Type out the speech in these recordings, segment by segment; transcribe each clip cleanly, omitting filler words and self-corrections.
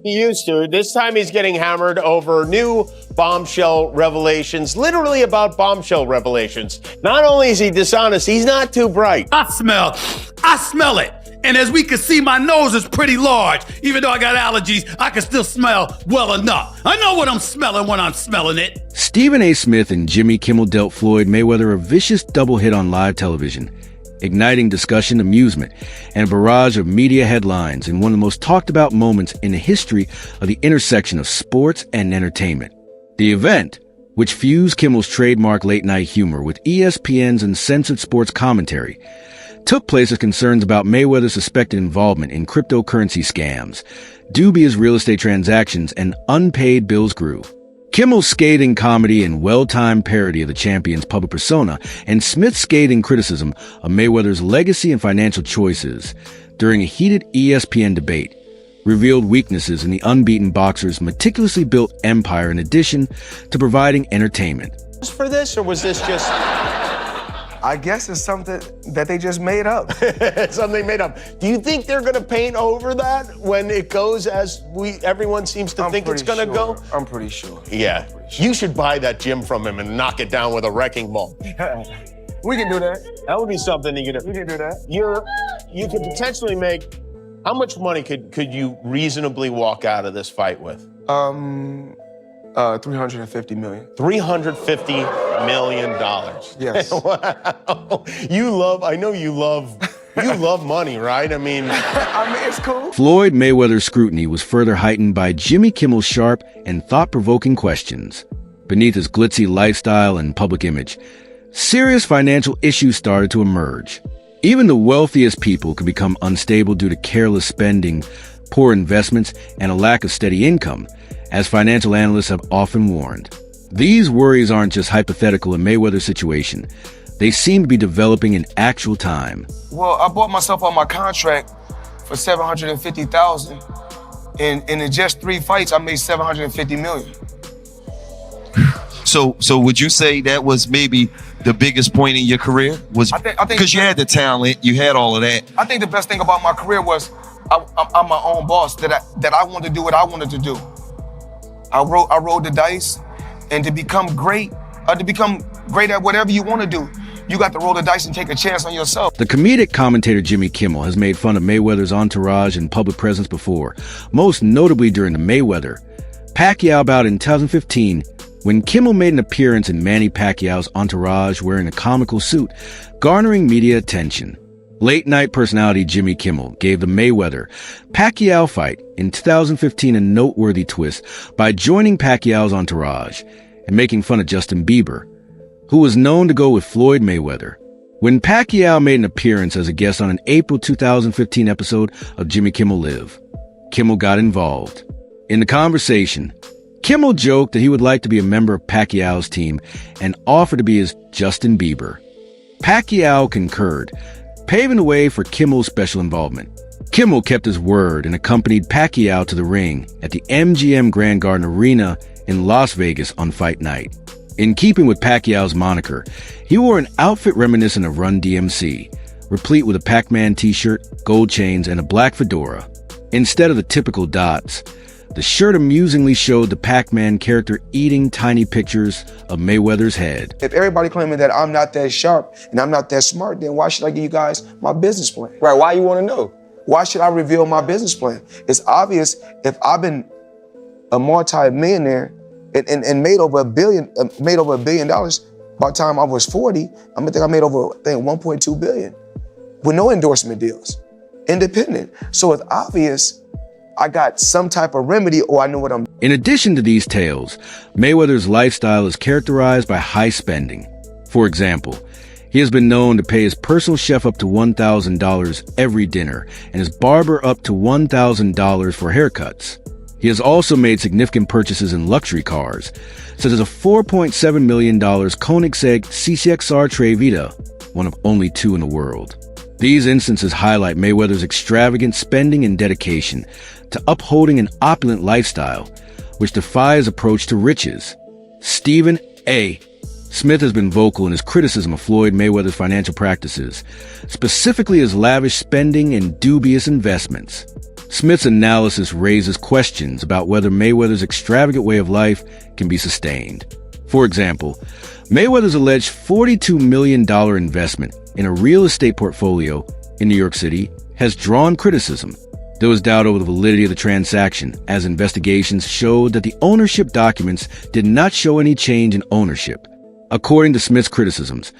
He used to. This time he's getting hammered over new bombshell revelations, literally about bombshell revelations. Not only is he dishonest, he's not too bright. I smell it. And as we can see, my nose is pretty large. Even though I got allergies, I can still smell well enough. I know what I'm smelling when I'm smelling it. Stephen A. Smith and Jimmy Kimmel dealt Floyd Mayweather a vicious double hit on live television, igniting discussion, amusement, and a barrage of media headlines in one of the most talked about moments in the history of the intersection of sports and entertainment. The event, which fused Kimmel's trademark late-night humor with ESPN's uncensored sports commentary, took place as concerns about Mayweather's suspected involvement in cryptocurrency scams, dubious real estate transactions, and unpaid bills grew. Kimmel's scathing comedy and well-timed parody of the champion's public persona, and Smith's scathing criticism of Mayweather's legacy and financial choices during a heated ESPN debate, revealed weaknesses in the unbeaten boxer's meticulously built empire in addition to providing entertainment. For this, or was this just... I guess it's something that they just made up. Something made up. Do you think they're going to paint over that when it goes as everyone seems to think it's going to go? I'm pretty sure. Yeah. You should buy that gym from him and knock it down with a wrecking ball. We can do that. That would be something you could do. We can do that. You could potentially make... How much money could you reasonably walk out of this fight with? 350 million. $350 million. Yes. Wow. I know you love money, right? I mean, it's cool. Floyd Mayweather's scrutiny was further heightened by Jimmy Kimmel's sharp and thought-provoking questions. Beneath his glitzy lifestyle and public image, serious financial issues started to emerge. Even the wealthiest people could become unstable due to careless spending, poor investments, and a lack of steady income, as financial analysts have often warned. These worries aren't just hypothetical in Mayweather's situation. They seem to be developing in actual time. Well, I bought myself on my contract for $750,000, and in just 3 fights, I made $750 million. So would you say that was maybe the biggest point in your career? Was because you had the talent, you had all of that. I think the best thing about my career was I'm my own boss, that I wanted to do what I wanted to do. I rolled the dice, and to become great at whatever you want to do, you got to roll the dice and take a chance on yourself. The comedic commentator Jimmy Kimmel has made fun of Mayweather's entourage and public presence before, most notably during the Mayweather-Pacquiao bout in 2015, when Kimmel made an appearance in Manny Pacquiao's entourage wearing a comical suit, garnering media attention. Late-night personality Jimmy Kimmel gave the Mayweather-Pacquiao fight in 2015 a noteworthy twist by joining Pacquiao's entourage and making fun of Justin Bieber, who was known to go with Floyd Mayweather. When Pacquiao made an appearance as a guest on an April 2015 episode of Jimmy Kimmel Live, Kimmel got involved. In the conversation, Kimmel joked that he would like to be a member of Pacquiao's team and offered to be his Justin Bieber. Pacquiao concurred, paving the way for Kimmel's special involvement. Kimmel kept his word and accompanied Pacquiao to the ring at the MGM Grand Garden Arena in Las Vegas on fight night. In keeping with Pacquiao's moniker, he wore an outfit reminiscent of Run DMC, replete with a Pac-Man t-shirt, gold chains, and a black fedora. Instead of the typical dots, the shirt amusingly showed the Pac-Man character eating tiny pictures of Mayweather's head. If everybody claiming that I'm not that sharp and I'm not that smart, then why should I give you guys my business plan? Right, why you want to know? Why should I reveal my business plan? It's obvious if I've been a multi-millionaire and made over $1 billion by the time I was 40, I think I made over, $1.2 billion with no endorsement deals, independent. So it's obvious I got some type of remedy, or I know what I'm doing. In addition to these tales, Mayweather's lifestyle is characterized by high spending. For example, he has been known to pay his personal chef up to $1,000 every dinner and his barber up to $1,000 for haircuts. He has also made significant purchases in luxury cars, such as a $4.7 million Koenigsegg CCXR Tre Vita, one of only 2 in the world. These instances highlight Mayweather's extravagant spending and dedication to upholding an opulent lifestyle, which defies approach to riches. Stephen A. Smith has been vocal in his criticism of Floyd Mayweather's financial practices, specifically his lavish spending and dubious investments. Smith's analysis raises questions about whether Mayweather's extravagant way of life can be sustained. For example, Mayweather's alleged $42 million investment in a real estate portfolio in New York City has drawn criticism. There was doubt over the validity of the transaction, as investigations showed that the ownership documents did not show any change in ownership. According to Smith's criticisms,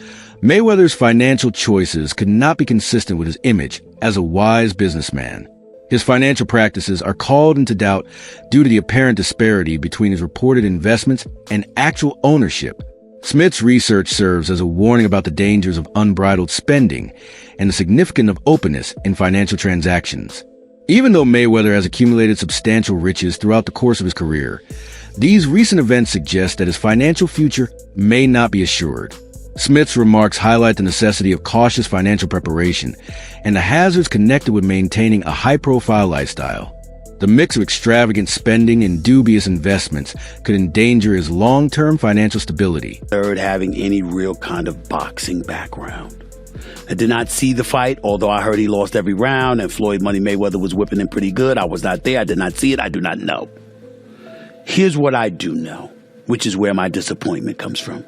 Mayweather's financial choices could not be consistent with his image as a wise businessman. His financial practices are called into doubt due to the apparent disparity between his reported investments and actual ownership. Smith's research serves as a warning about the dangers of unbridled spending and the significance of openness in financial transactions. Even though Mayweather has accumulated substantial riches throughout the course of his career, these recent events suggest that his financial future may not be assured. Smith's remarks highlight the necessity of cautious financial preparation and the hazards connected with maintaining a high-profile lifestyle. The mix of extravagant spending and dubious investments could endanger his long-term financial stability. Third, having any real kind of boxing background. I did not see the fight, although I heard he lost every round and Floyd Money Mayweather was whipping him pretty good. I was not there. I did not see it. I do not know. Here's what I do know, which is where my disappointment comes from.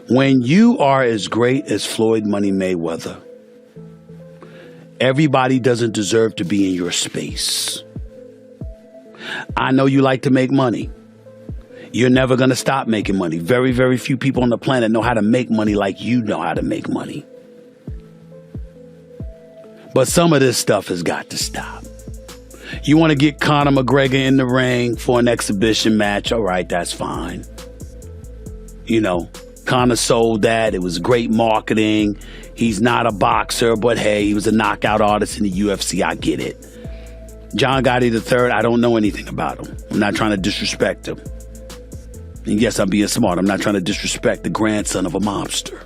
When you are as great as Floyd Money Mayweather, everybody doesn't deserve to be in your space. I know you like to make money. You're never going to stop making money. Very, very few people on the planet know how to make money like you know how to make money. But some of this stuff has got to stop. You want to get Conor McGregor in the ring for an exhibition match? All right, that's fine. You know, Conor sold that. It was great marketing. He's not a boxer, but hey, he was a knockout artist in the UFC. I get it. John Gotti III, I don't know anything about him. I'm not trying to disrespect him. And yes, I'm being smart. I'm not trying to disrespect the grandson of a mobster.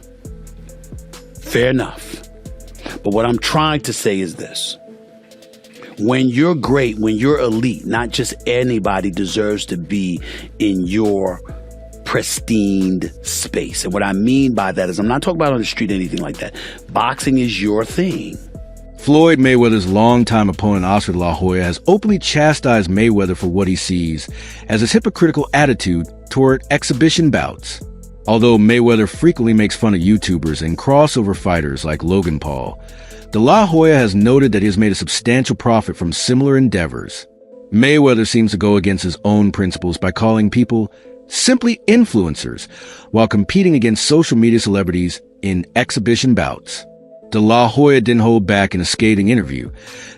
Fair enough. But what I'm trying to say is this. When you're great, when you're elite, not just anybody deserves to be in your pristine space. And what I mean by that is I'm not talking about on the street, anything like that. Boxing is your thing. Floyd Mayweather's longtime opponent Oscar de la Hoya has openly chastised Mayweather for what he sees as his hypocritical attitude toward exhibition bouts. Although Mayweather frequently makes fun of YouTubers and crossover fighters like Logan Paul, de la Hoya has noted that he has made a substantial profit from similar endeavors. Mayweather seems to go against his own principles by calling people simply influencers while competing against social media celebrities in exhibition bouts. De la Hoya didn't hold back in a scathing interview,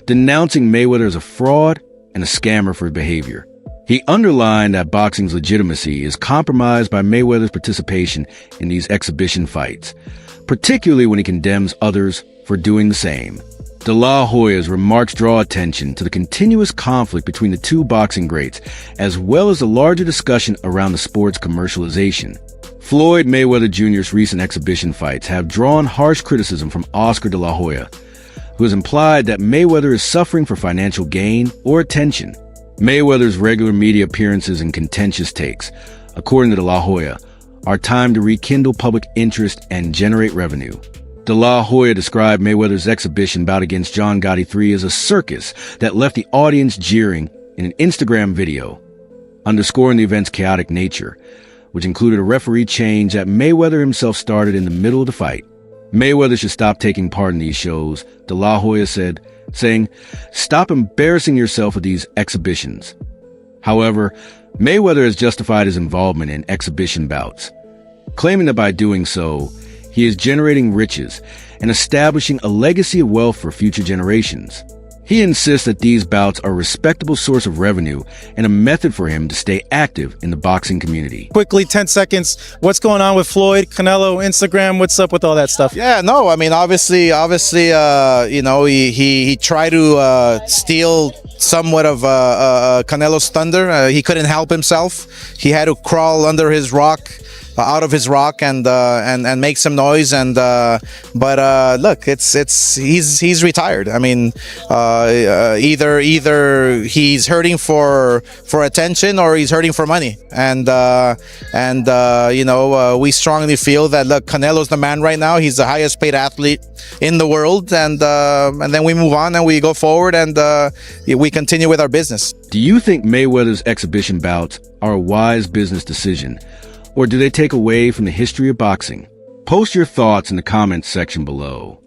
denouncing Mayweather as a fraud and a scammer for his behavior. He underlined that boxing's legitimacy is compromised by Mayweather's participation in these exhibition fights, particularly when he condemns others for doing the same. De la Hoya's remarks draw attention to the continuous conflict between the two boxing greats, as well as the larger discussion around the sport's commercialization. Floyd Mayweather Jr.'s recent exhibition fights have drawn harsh criticism from Oscar de la Hoya, who has implied that Mayweather is suffering for financial gain or attention. Mayweather's regular media appearances and contentious takes, according to de la Hoya, are timed to rekindle public interest and generate revenue. De la Hoya described Mayweather's exhibition bout against John Gotti III as a circus that left the audience jeering in an Instagram video, underscoring the event's chaotic nature, which included a referee change that Mayweather himself started in the middle of the fight. Mayweather should stop taking part in these shows, de la Hoya said, saying, "Stop embarrassing yourself with these exhibitions." However, Mayweather has justified his involvement in exhibition bouts, claiming that by doing so, he is generating riches and establishing a legacy of wealth for future generations. He insists that these bouts are a respectable source of revenue and a method for him to stay active in the boxing community. Quickly, 10 seconds. What's going on with Floyd, Canelo, Instagram? What's up with all that stuff? Yeah, no, I mean, obviously, you know, he tried to steal somewhat of Canelo's thunder. He couldn't help himself. He had to crawl under his rock out of his rock and make some noise. And but look, he's retired. I mean, either he's hurting for attention or he's hurting for money. And you know, we strongly feel that, look, Canelo's the man right now. He's the highest paid athlete in the world, and then we move on and we go forward and we continue with our business. Do you think Mayweather's exhibition bouts are a wise business decision, or do they take away from the history of boxing? Post your thoughts in the comments section below.